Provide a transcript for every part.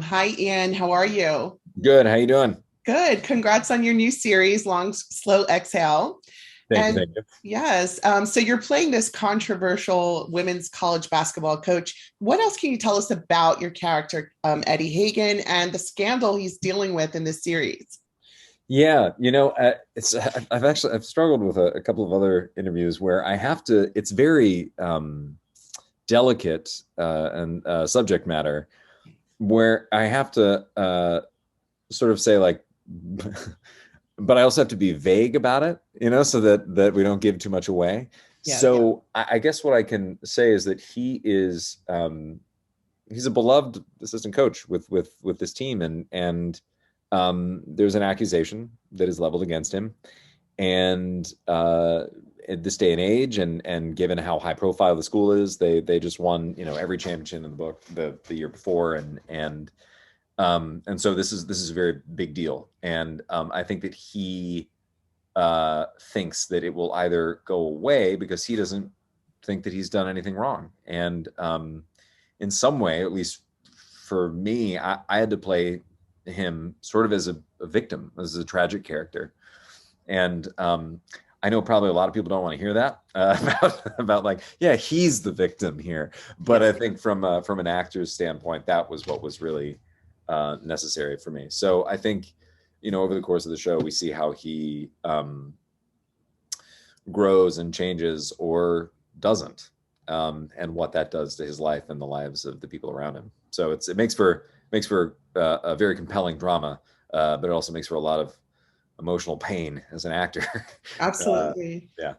Hi, Ian. How are you? Good. How you doing? Good. Congrats on your new series, Long Slow Exhale. Thank you. And Thank you. yes, so you're playing this controversial women's college basketball coach. What else can you tell us about your character, Eddie Hagan, and the scandal he's dealing with in this series? Yeah, it's I've struggled with a couple of other interviews where I have to. It's very delicate and subject matter where I have to sort of say like, but I also have to be vague about it, so that we don't give too much away. Yeah. So I guess what I can say is that he's a beloved assistant coach with this team, and there's an accusation that is leveled against him, and at this day and age, and given how high profile the school is, they just won every championship in the book the year before, and so this is a very big deal, and I think that he thinks that it will either go away because he doesn't think that he's done anything wrong, and in some way, at least for me, I had to play him sort of as a victim, as a tragic character. And I know probably a lot of people don't want to hear that about like, yeah, he's the victim here. But Yeah. I think from an actor's standpoint, that was what was really necessary for me. So I think, over the course of the show, we see how he grows and changes or doesn't, and what that does to his life and the lives of the people around him. So it makes for a very compelling drama, but it also makes for a lot of emotional pain as an actor. uh, Absolutely. yeah,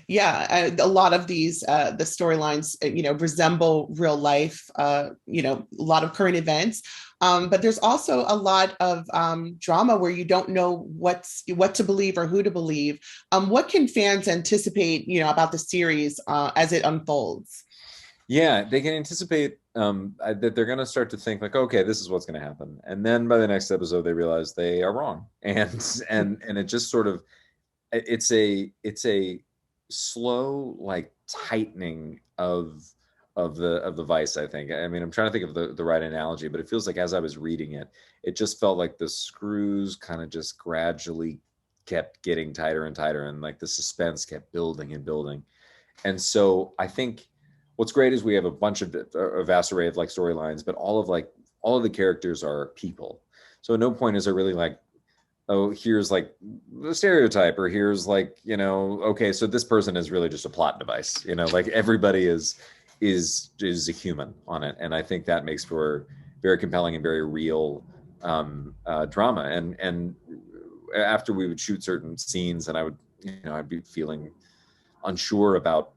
Yeah, a lot of these the storylines resemble real life, a lot of current events, but there's also a lot of drama where you don't know what to believe or who to believe. What can fans anticipate about the series as it unfolds? yeah, they can anticipate that they're going to start to think like, okay, this is what's going to happen, and then by the next episode, they realize they are wrong, and it just sort of it's a slow like tightening of the vice. I think. I mean, I'm trying to think of the right analogy, but it feels like as I was reading it, it just felt like the screws kind of just gradually kept getting tighter and tighter, and like the suspense kept building and building. And so I think what's great is we have a vast array of like storylines, but all of the characters are people. So at no point is there really like, oh, here's like the stereotype, or here's like, okay, so this person is really just a plot device. Like everybody is a human on it, and I think that makes for very compelling and very real drama. And after we would shoot certain scenes, and I'd be feeling unsure about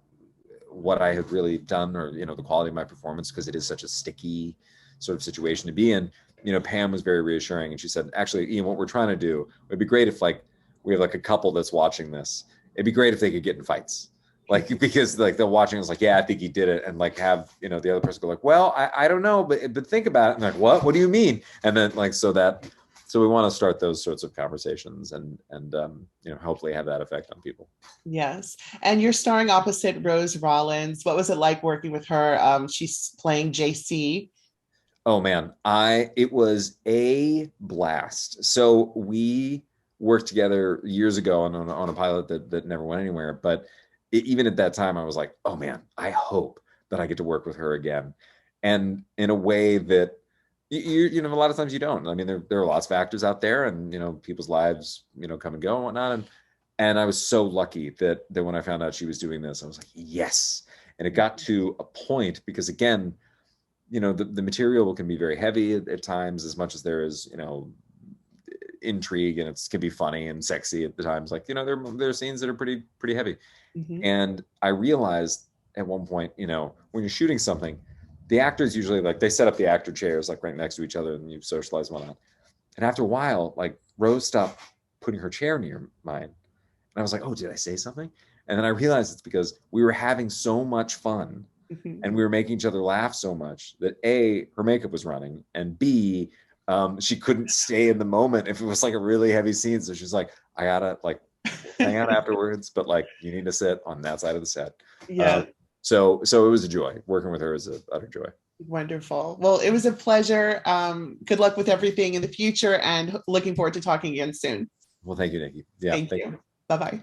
what I had really done, or the quality of my performance, because it is such a sticky sort of situation to be in. Pam was very reassuring, and she said, "Actually, Ian, what we're trying to do, it'd be great if like we have like a couple that's watching this. It'd be great if they could get in fights." Like because like they're watching, it's like, yeah, I think he did it, and like have the other person go like, well, I don't know, but think about it, and like, what do you mean? And then like so we want to start those sorts of conversations, and hopefully have that effect on people. Yes. And you're starring opposite Rose Rollins. What was it like working with her? She's playing JC. Oh man, I it was a blast. So we worked together years ago on a pilot that never went anywhere. But even at that time, I was like, oh man, I hope that I get to work with her again, and in a way that a lot of times you don't. I mean, there are lots of actors out there, and people's lives come and go and whatnot, and I was so lucky that when I found out she was doing this, I was like, yes. And it got to a point because again, the material can be very heavy at times, as much as there is intrigue, and it can be funny and sexy at the times. Like there are scenes that are pretty heavy, Mhm. and I realized at one point, when you're shooting something, the actors usually like they set up the actor chairs like right next to each other, and you socialize one on. And after a while, like Rose stopped putting her chair near mine, and I was like, oh, did I say something? And then I realized it's because we were having so much fun, Mhm. and we were making each other laugh so much that A, her makeup was running, and B, she couldn't stay in the moment if it was like a really heavy scene. So she's like, I gotta like hang out afterwards, but like you need to sit on that side of the set. Uh, Yeah. so it was a joy. Working with her is a utter joy. Wonderful. Well, it was a pleasure. Good luck with everything in the future and looking forward to talking again soon. Well, thank you, Nikki. Yeah, Thank thank you. Bye bye.